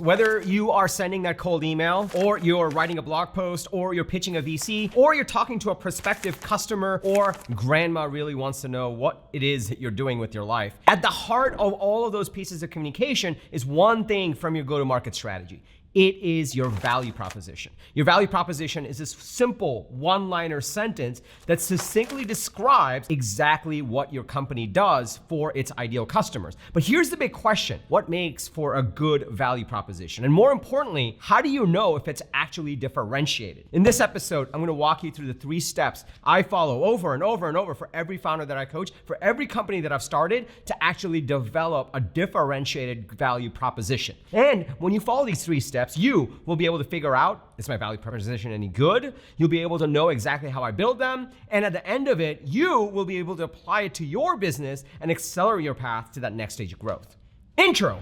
Whether you are sending that cold email, or you're writing a blog post, or you're pitching a VC, or you're talking to a prospective customer, or grandma really wants to know what it is that you're doing with your life, at the heart of all of those pieces of communication is one thing from your go-to-market strategy. It is your value proposition. Your value proposition is this simple one-liner sentence that succinctly describes exactly what your company does for its ideal customers. But here's the big question: what makes for a good value proposition? And more importantly, how do you know if it's actually differentiated? In this episode, I'm gonna walk you through the 3 steps I follow over and over and over for every founder that I coach, for every company that I've started, to actually develop a differentiated value proposition. And when you follow these 3 steps, you will be able to figure out, is my value proposition any good? You'll be able to know exactly how I build them. And at the end of it, you will be able to apply it to your business and accelerate your path to that next stage of growth. Intro.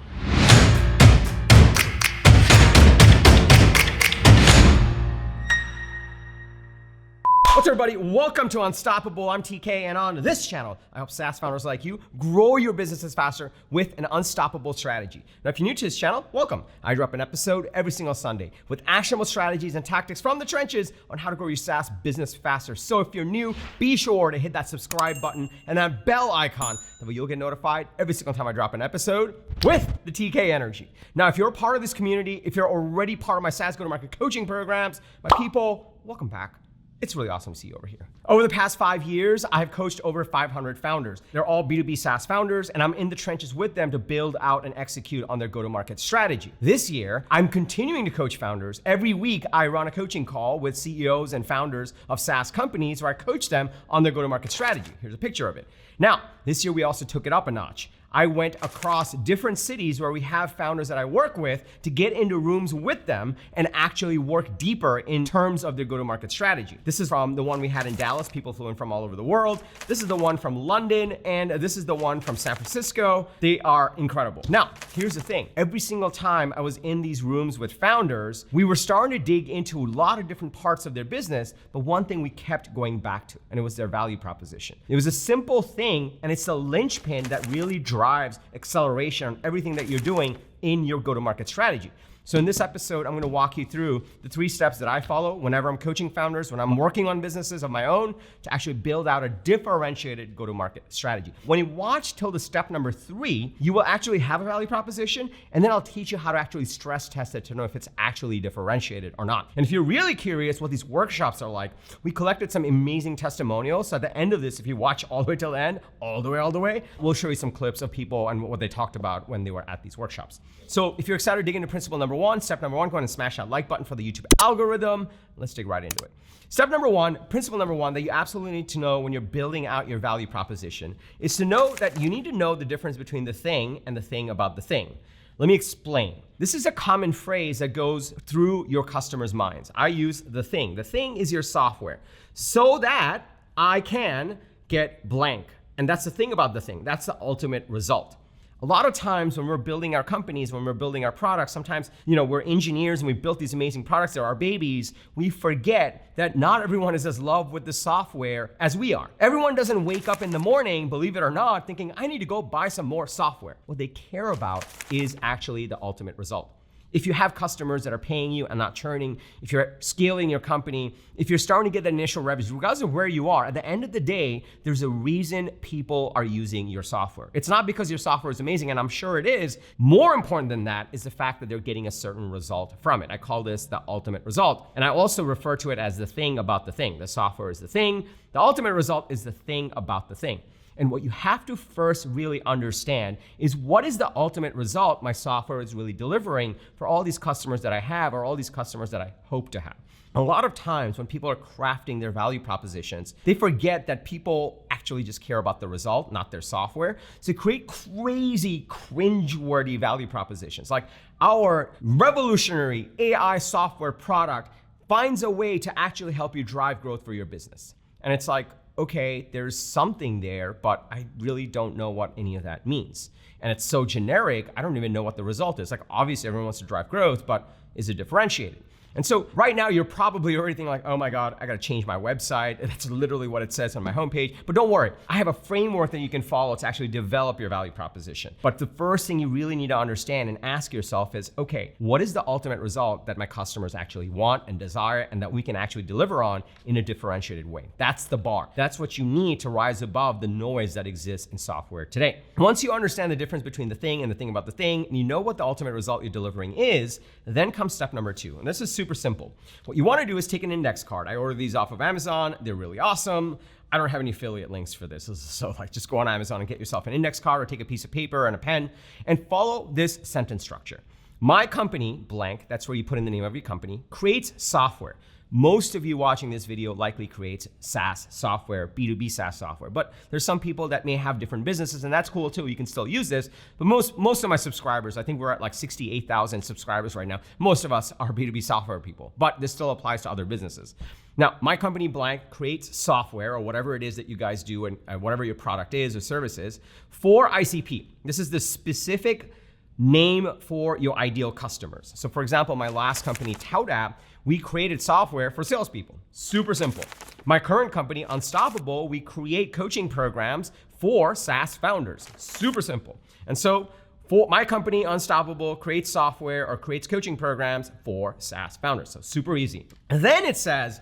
What's up, everybody? Welcome to Unstoppable. I'm TK, and on this channel, I help SaaS founders like you grow your businesses faster with an unstoppable strategy. Now, if you're new to this channel, welcome. I drop an episode every single Sunday with actionable strategies and tactics from the trenches on how to grow your SaaS business faster. So if you're new, be sure to hit that subscribe button and that bell icon. That way you'll get notified every single time I drop an episode with the TK energy. Now, if you're a part of this community, if you're already part of my SaaS go-to-market coaching programs, my people, welcome back. It's really awesome to see you over here. Over the past 5 years, I've coached over 500 founders. They're all B2B SaaS founders, and I'm in the trenches with them to build out and execute on their go-to-market strategy. This year, I'm continuing to coach founders. Every week, I run a coaching call with CEOs and founders of SaaS companies where I coach them on their go-to-market strategy. Here's a picture of it. Now, this year we also took it up a notch. I went across different cities where we have founders that I work with to get into rooms with them and actually work deeper in terms of their go-to-market strategy. This is from the one we had in Dallas. People flew in from all over the world. This is the one from London, and this is the one from San Francisco. They are incredible. Now, here's the thing. Every single time I was in these rooms with founders, we were starting to dig into a lot of different parts of their business, but one thing we kept going back to, and it was their value proposition. It was a simple thing, and it's the linchpin that really drives acceleration on everything that you're doing in your go-to-market strategy. So in this episode, I'm gonna walk you through the 3 steps that I follow whenever I'm coaching founders, when I'm working on businesses of my own, to actually build out a differentiated go-to-market strategy. When you watch till the step number 3, you will actually have a value proposition, and then I'll teach you how to actually stress test it to know if it's actually differentiated or not. And if you're really curious what these workshops are like, we collected some amazing testimonials. So at the end of this, if you watch all the way till the end, all the way, we'll show you some clips of people and what they talked about when they were at these workshops. So if you're excited to dig into principle number 1, step number 1, go ahead and smash that like button for the YouTube algorithm. Let's dig right into it. Step number 1, principle number 1 that you absolutely need to know when you're building out your value proposition is to know that you need to know the difference between the thing and the thing about the thing. Let me explain. This is a common phrase that goes through your customers' minds. I use the thing. The thing is your software, so that I can get blank. And that's the thing about the thing. That's the ultimate result. A lot of times when we're building our companies, when we're building our products, sometimes, we're engineers and we built these amazing products. They're our babies. We forget that not everyone is as in love with the software as we are. Everyone doesn't wake up in the morning, believe it or not, thinking, I need to go buy some more software. What they care about is actually the ultimate result. If you have customers that are paying you and not churning, if you're scaling your company, if you're starting to get the initial revenues, regardless of where you are, at the end of the day, there's a reason people are using your software. It's not because your software is amazing, and I'm sure it is. More important than that is the fact that they're getting a certain result from it. I call this the ultimate result. And I also refer to it as the thing about the thing. The software is the thing. The ultimate result is the thing about the thing. And what you have to first really understand is what is the ultimate result my software is really delivering for all these customers that I have, or all these customers that I hope to have. A lot of times when people are crafting their value propositions, they forget that people actually just care about the result, not their software. So create crazy, cringe-worthy value propositions. Like our revolutionary AI software product finds a way to actually help you drive growth for your business. And it's like, okay, there's something there, but I really don't know what any of that means. And it's so generic, I don't even know what the result is. Like, obviously everyone wants to drive growth, but is it differentiated? And so right now you're probably already thinking like, oh my God, I gotta change my website. That's literally what it says on my homepage. But don't worry, I have a framework that you can follow to actually develop your value proposition. But the first thing you really need to understand and ask yourself is, okay, what is the ultimate result that my customers actually want and desire and that we can actually deliver on in a differentiated way? That's the bar. That's what you need to rise above the noise that exists in software today. Once you understand the difference between the thing and the thing about the thing, and you know what the ultimate result you're delivering is, then comes step number 2. And this is super simple. What you want to do is take an index card. I order these off of Amazon. They're really awesome. I don't have any affiliate links for this. So like just go on Amazon and get yourself an index card or take a piece of paper and a pen and follow this sentence structure. My company, blank, that's where you put in the name of your company, creates software. Most of you watching this video likely creates SaaS software, B2B SaaS software, but there's some people that may have different businesses and that's cool too. You can still use this, but most of my subscribers, I think we're at like 68,000 subscribers right now. Most of us are B2B software people, but this still applies to other businesses. Now, my company blank creates software or whatever it is that you guys do and whatever your product is or service is for ICP. This is the specific name for your ideal customers. So for example, my last company, Tout App, we created software for salespeople. Super simple. My current company, Unstoppable, we create coaching programs for SaaS founders. Super simple. And so for my company, Unstoppable, creates software or creates coaching programs for SaaS founders. So super easy. And then it says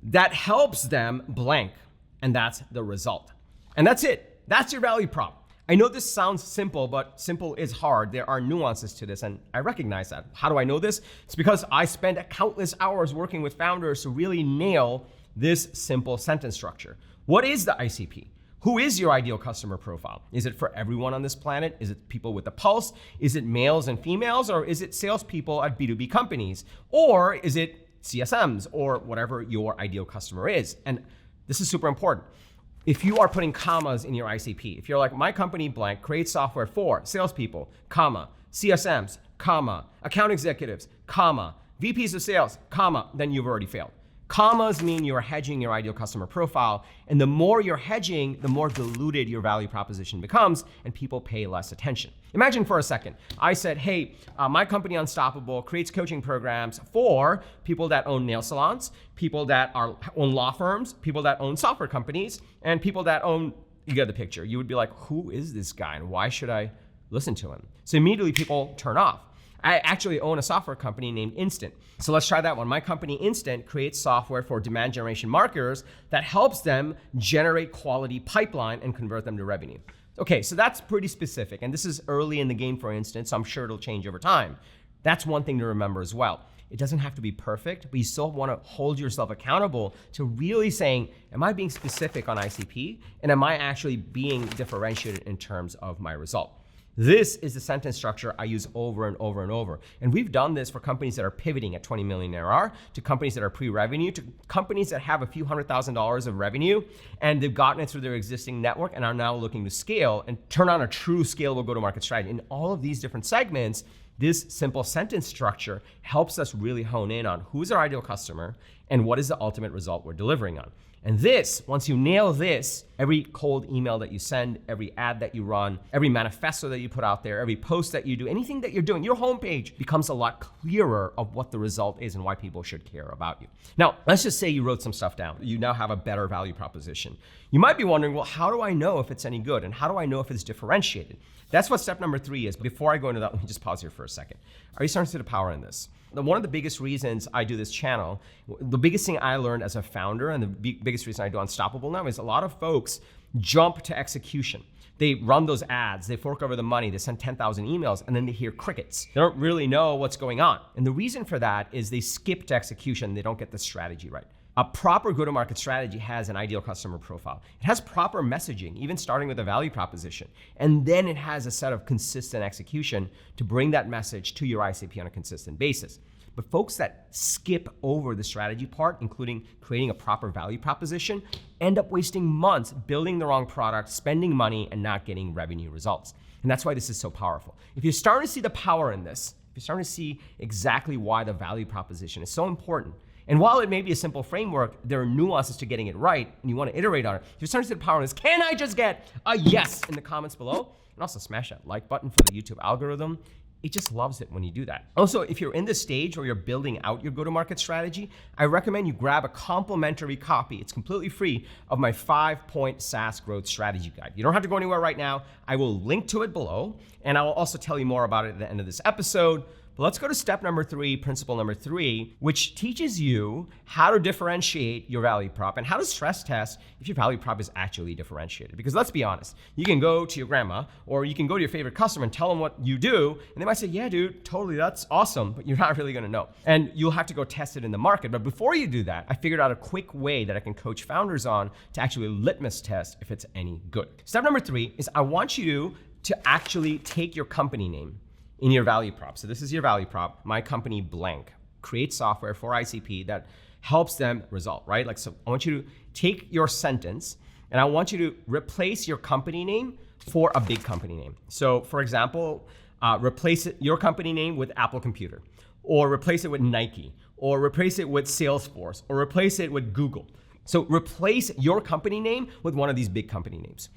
that helps them blank, and that's the result. And that's it. That's your value prop. I know this sounds simple, but simple is hard. There are nuances to this, and I recognize that. How do I know this? It's because I spend countless hours working with founders to really nail this simple sentence structure. What is the ICP? Who is your ideal customer profile? Is it for everyone on this planet? Is it people with a pulse? Is it males and females? Or is it salespeople at B2B companies? Or is it CSMs or whatever your ideal customer is? And this is super important. If you are putting commas in your ICP, if you're like, my company blank creates software for salespeople, comma, CSMs, comma, account executives, comma, VPs of sales, comma, then you've already failed. Commas mean you're hedging your ideal customer profile, and the more you're hedging, the more diluted your value proposition becomes, and people pay less attention. Imagine for a second, I said, hey, my company Unstoppable creates coaching programs for people that own nail salons, people that own law firms, people that own software companies, and people that own, you get the picture. You would be like, who is this guy, and why should I listen to him? So immediately people turn off. I actually own a software company named Instant. So let's try that one. My company Instant creates software for demand generation marketers that helps them generate quality pipeline and convert them to revenue. Okay, so that's pretty specific. And this is early in the game for Instant, so I'm sure it'll change over time. That's one thing to remember as well. It doesn't have to be perfect, but you still want to hold yourself accountable to really saying, am I being specific on ICP? And am I actually being differentiated in terms of my result? This is the sentence structure I use over and over and over. And we've done this for companies that are pivoting at 20 million ARR, to companies that are pre-revenue, to companies that have a few $100,000 of revenue, and they've gotten it through their existing network and are now looking to scale and turn on a true scalable go-to-market strategy. In all of these different segments, this simple sentence structure helps us really hone in on who's our ideal customer and what is the ultimate result we're delivering on. And this, once you nail this, every cold email that you send, every ad that you run, every manifesto that you put out there, every post that you do, anything that you're doing, your homepage becomes a lot clearer of what the result is and why people should care about you. Now, let's just say you wrote some stuff down. You now have a better value proposition. You might be wondering, well, how do I know if it's any good? And how do I know if it's differentiated? That's what step number 3 is. Before I go into that, let me just pause here for a second. Are you starting to see the power in this? One of the biggest reasons I do this channel, the biggest thing I learned as a founder and the biggest reason I do Unstoppable now is a lot of folks jump to execution. They run those ads, they fork over the money, they send 10,000 emails, and then they hear crickets. They don't really know what's going on. And the reason for that is they skip to execution, they don't get the strategy right. A proper go-to-market strategy has an ideal customer profile. It has proper messaging, even starting with a value proposition. And then it has a set of consistent execution to bring that message to your ICP on a consistent basis. But folks that skip over the strategy part, including creating a proper value proposition, end up wasting months building the wrong product, spending money, and not getting revenue results. And that's why this is so powerful. If you're starting to see the power in this, if you're starting to see exactly why the value proposition is so important, and while it may be a simple framework, there are nuances to getting it right, and you want to iterate on it. If you're starting to see the power in this, can I just get a yes in the comments below? And also smash that like button for the YouTube algorithm. It just loves it when you do that. Also, if you're in the stage where you're building out your go-to-market strategy, I recommend you grab a complimentary copy. It's completely free of my 5-point SaaS growth strategy guide. You don't have to go anywhere right now. I will link to it below, and I will also tell you more about it at the end of this episode. But let's go to step number 3, principle number 3, which teaches you how to differentiate your value prop and how to stress test if your value prop is actually differentiated. Because let's be honest, you can go to your grandma or you can go to your favorite customer and tell them what you do, and they might say, yeah, dude, totally, that's awesome, but you're not really gonna know. And you'll have to go test it in the market. But before you do that, I figured out a quick way that I can coach founders on to actually litmus test if it's any good. Step number 3 is I want you to actually take your company name in your value prop. So this is your value prop. My company blank creates software for ICP that helps them result, right? Like, so I want you to take your sentence and I want you to replace your company name for a big company name. So for example, replace your company name with Apple Computer, or replace it with Nike, or replace it with Salesforce, or replace it with Google. So replace your company name with one of these big company names.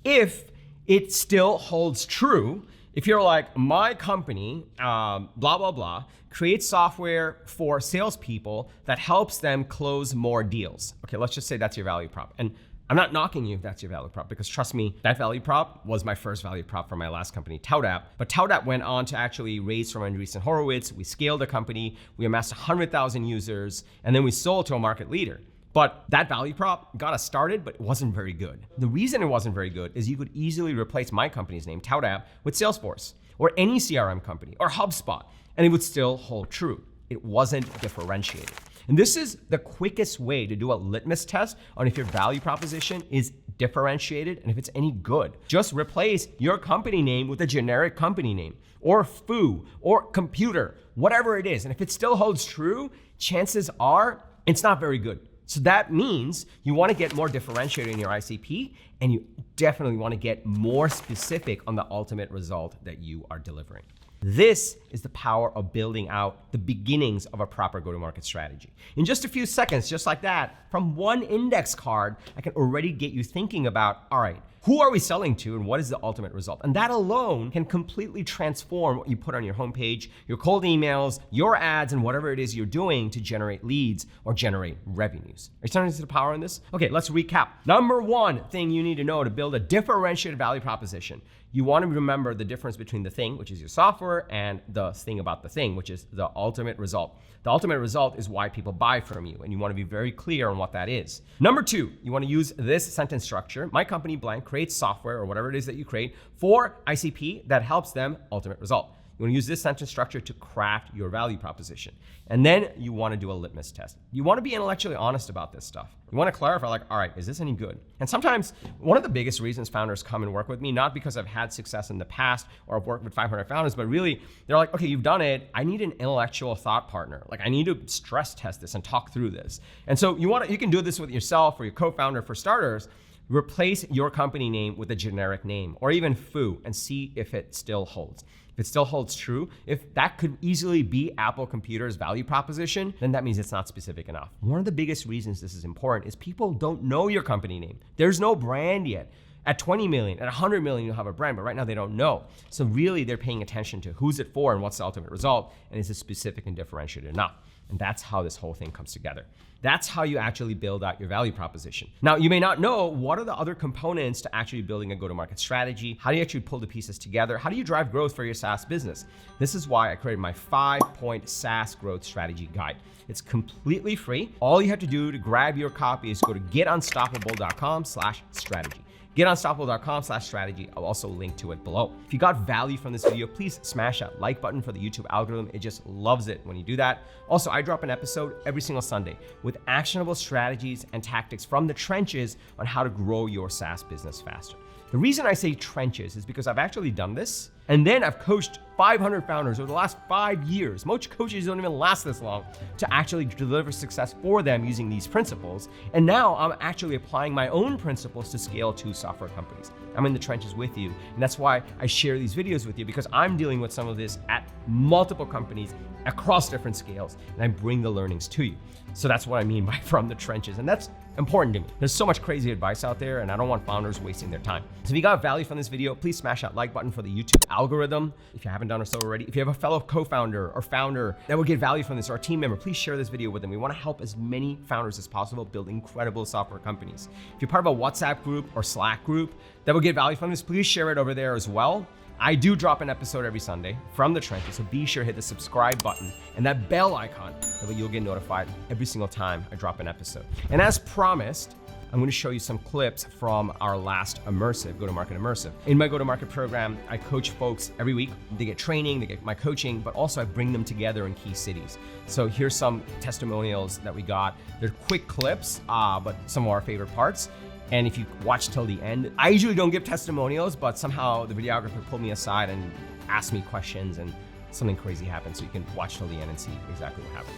If it still holds true, if you're like, my company, blah, blah, blah, creates software for salespeople that helps them close more deals. Okay, let's just say that's your value prop. And I'm not knocking you if that's your value prop, because trust me, that value prop was my first value prop for my last company, ToutApp. But ToutApp went on to actually raise from Andreessen Horowitz. We scaled the company, we amassed 100,000 users, and then we sold to a market leader. But that value prop got us started, but it wasn't very good. The reason it wasn't very good is you could easily replace my company's name, ToutApp, with Salesforce or any CRM company or HubSpot, and it would still hold true. It wasn't differentiated. And this is the quickest way to do a litmus test on if your value proposition is differentiated and if it's any good. Just replace your company name with a generic company name or foo or computer, whatever it is. And if it still holds true, chances are it's not very good. So that means you want to get more differentiated in your ICP, and you definitely want to get more specific on the ultimate result that you are delivering. This is the power of building out the beginnings of a proper go-to-market strategy. In just a few seconds, just like that, from one index card, I can already get you thinking about, all right, who are we selling to and what is the ultimate result? And that alone can completely transform what you put on your homepage, your cold emails, your ads, and whatever it is you're doing to generate leads or generate revenues. Are you starting to see the power in this? Okay, let's recap. Number 1 thing you need to know to build a differentiated value proposition. You want to remember the difference between the thing, which is your software, and the thing about the thing, which is the ultimate result. The ultimate result is why people buy from you, and you want to be very clear on what that is. Number 2, you want to use this sentence structure. My company blank creates software or whatever it is that you create for ICP that helps them ultimate result. You want to use this sentence structure to craft your value proposition. And then you want to do a litmus test. You want to be intellectually honest about this stuff. You want to clarify, like, all right, is this any good? And sometimes one of the biggest reasons founders come and work with me, not because I've had success in the past or I've worked with 500 founders, but really they're like, okay, you've done it. I need an intellectual thought partner. Like, I need to stress test this and talk through this. And so you can do this with yourself or your co-founder. For starters, replace your company name with a generic name or even foo and see if it still holds. If it still holds true, if that could easily be Apple Computer's value proposition, then that means it's not specific enough. One of the biggest reasons this is important is people don't know your company name. There's no brand yet. At 20 million, at 100 million, you'll have a brand, but right now they don't know. So really they're paying attention to who's it for and what's the ultimate result, and is it specific and differentiated enough? And that's how this whole thing comes together. That's how you actually build out your value proposition. Now, you may not know what are the other components to actually building a go-to-market strategy. How do you actually pull the pieces together? How do you drive growth for your SaaS business? This is why I created my 5-point SaaS growth strategy guide. It's completely free. All you have to do to grab your copy is go to getunstoppable.com/strategy. getunstoppable.com/strategy. I'll also link to it below. If you got value from this video, please smash that like button for the YouTube algorithm. It just loves it when you do that. Also, I drop an episode every single Sunday with actionable strategies and tactics from the trenches on how to grow your SaaS business faster. The reason I say trenches is because I've actually done this, and then I've coached 500 founders over the last 5 years. Most coaches don't even last this long to actually deliver success for them using these principles. And now I'm actually applying my own principles to scale 2 software companies. I'm in the trenches with you. And that's why I share these videos with you, because I'm dealing with some of this at multiple companies across different scales, and I bring the learnings to you. So that's what I mean by from the trenches. And that's important to me. There's so much crazy advice out there, and I don't want founders wasting their time. So if you got value from this video, please smash that like button for the YouTube algorithm if you haven't done so already. If you have a fellow co-founder or founder that will get value from this, or a team member, please share this video with them. We want to help as many founders as possible build incredible software companies. If you're part of a WhatsApp group or Slack group that will get value from this, please share it over there as well. I do drop an episode every Sunday from the trenches, so be sure to hit the subscribe button and that bell icon, that way you'll get notified every single time I drop an episode. And as promised, I'm going to show you some clips from our last immersive, Go-to-Market Immersive. In my Go-to-Market program, I coach folks every week. They get training, they get my coaching, but also I bring them together in key cities. So here's some testimonials that we got. They're quick clips, but some of our favorite parts. And if you watch till the end, I usually don't give testimonials, but somehow the videographer pulled me aside and asked me questions, and something crazy happened. So you can watch till the end and see exactly what happened.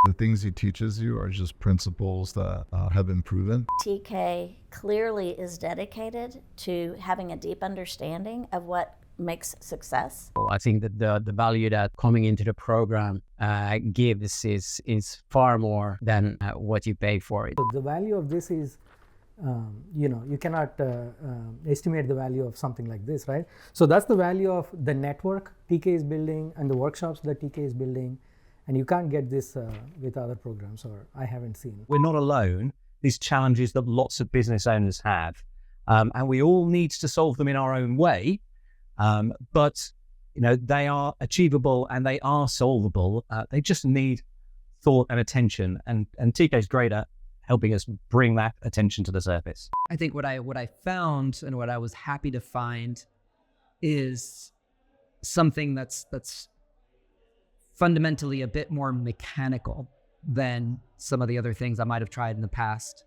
The things he teaches you are just principles that have been proven. TK clearly is dedicated to having a deep understanding of what makes success. I think that the value that coming into the program gives is far more than what you pay for it. So the value of this is, you cannot estimate the value of something like this, right? So that's the value of the network TK is building and the workshops that TK is building. And you can't get this with other programs, or I haven't seen. We're not alone. These challenges that lots of business owners have, and we all need to solve them in our own way. But they are achievable and they are solvable. They just need thought and attention. And TK is great at helping us bring that attention to the surface. I think what I found and what I was happy to find is something that's fundamentally a bit more mechanical than some of the other things I might have tried in the past.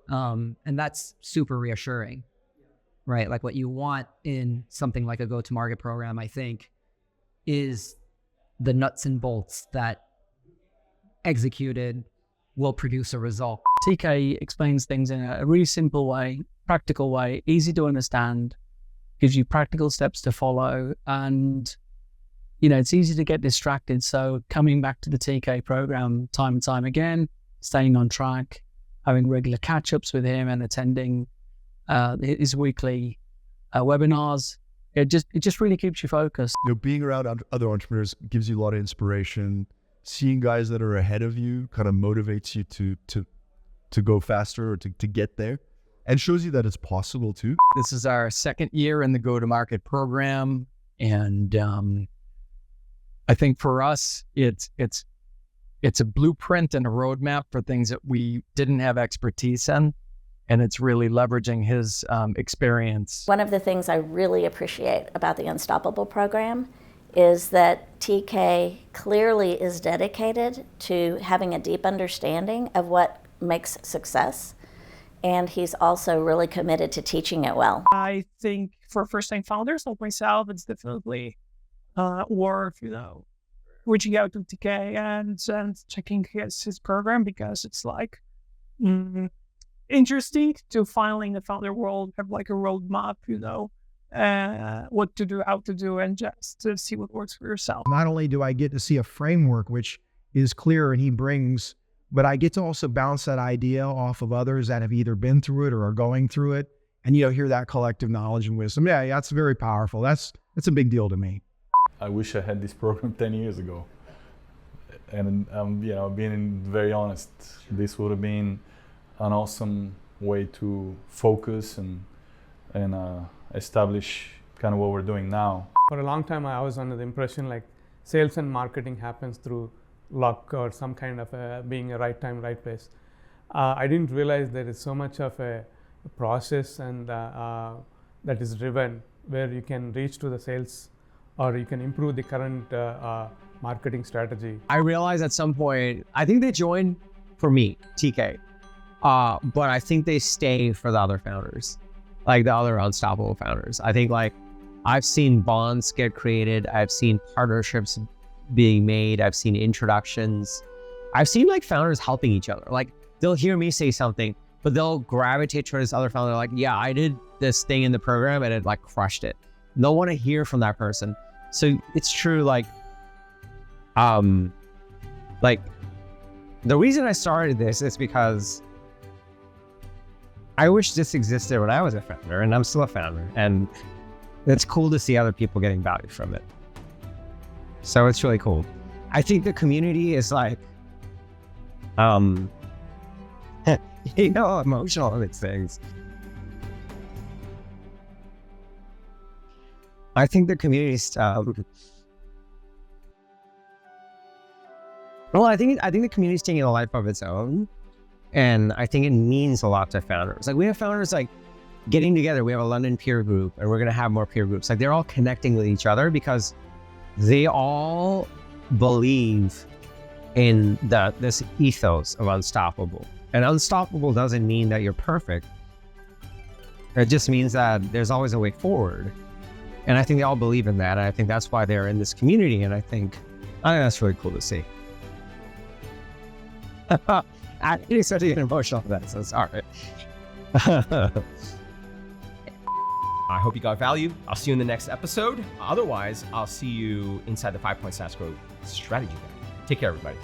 And that's super reassuring, right? Like what you want in something like a go-to-market program, I think, is the nuts and bolts that executed will produce a result. TK explains things in a really simple way, practical way, easy to understand, gives you practical steps to follow, and it's easy to get distracted. So coming back to the TK program time and time again, staying on track, having regular catch-ups with him and attending his weekly webinars, it just really keeps you focused. Being around other entrepreneurs gives you a lot of inspiration. Seeing guys that are ahead of you kind of motivates you to go faster or to get there, and shows you that it's possible too. This is our second year in the go-to-market program, and I think for us, it's a blueprint and a roadmap for things that we didn't have expertise in, and it's really leveraging his experience. One of the things I really appreciate about the Unstoppable program is that TK clearly is dedicated to having a deep understanding of what makes success, and he's also really committed to teaching it well. I think for first-time founders like myself, it's definitely worth, reaching out to TK and checking his program, because it's like interesting to finally in the founder world have like a roadmap, what to do, how to do, and just to see what works for yourself. Not only do I get to see a framework which is clear and he brings, but I get to also bounce that idea off of others that have either been through it or are going through it, and hear that collective knowledge and wisdom. Yeah, that's very powerful. That's a big deal to me. I wish I had this program 10 years ago. And being very honest, this would have been an awesome way to focus and establish kind of what we're doing now. For a long time, I was under the impression like sales and marketing happens through luck or some kind of being a right time, right place. I didn't realize there is so much of a process and that is driven, where you can reach to the sales or you can improve the current marketing strategy. I realized at some point, I think they joined for me, TK, but I think they stay for the other founders, like the other Unstoppable founders. I think I've seen bonds get created. I've seen partnerships being made. I've seen introductions. I've seen founders helping each other. They'll hear me say something, but they'll gravitate towards this other founder. Yeah, I did this thing in the program and it crushed it. And they'll want to hear from that person. So it's true. The reason I started this is because I wish this existed when I was a founder, and I'm still a founder, and it's cool to see other people getting value from it. So it's really cool. I think the community is like, emotional in its things. I think the community's, I think the community's taking a life of its own, and I think it means a lot to founders. Like we have founders like getting together. We have a London peer group, and we're gonna have more peer groups. Like they're all connecting with each other because they all believe in this ethos of unstoppable. And unstoppable doesn't mean that you're perfect. It just means that there's always a way forward. And I think they all believe in that. And I think that's why they're in this community. And I think that's really cool to see. I'm getting such an emotional for that, so sorry. I hope you got value. I'll see you in the next episode. Otherwise, I'll see you inside the 5-Point SaaS Growth Strategy Guide. Take care, everybody.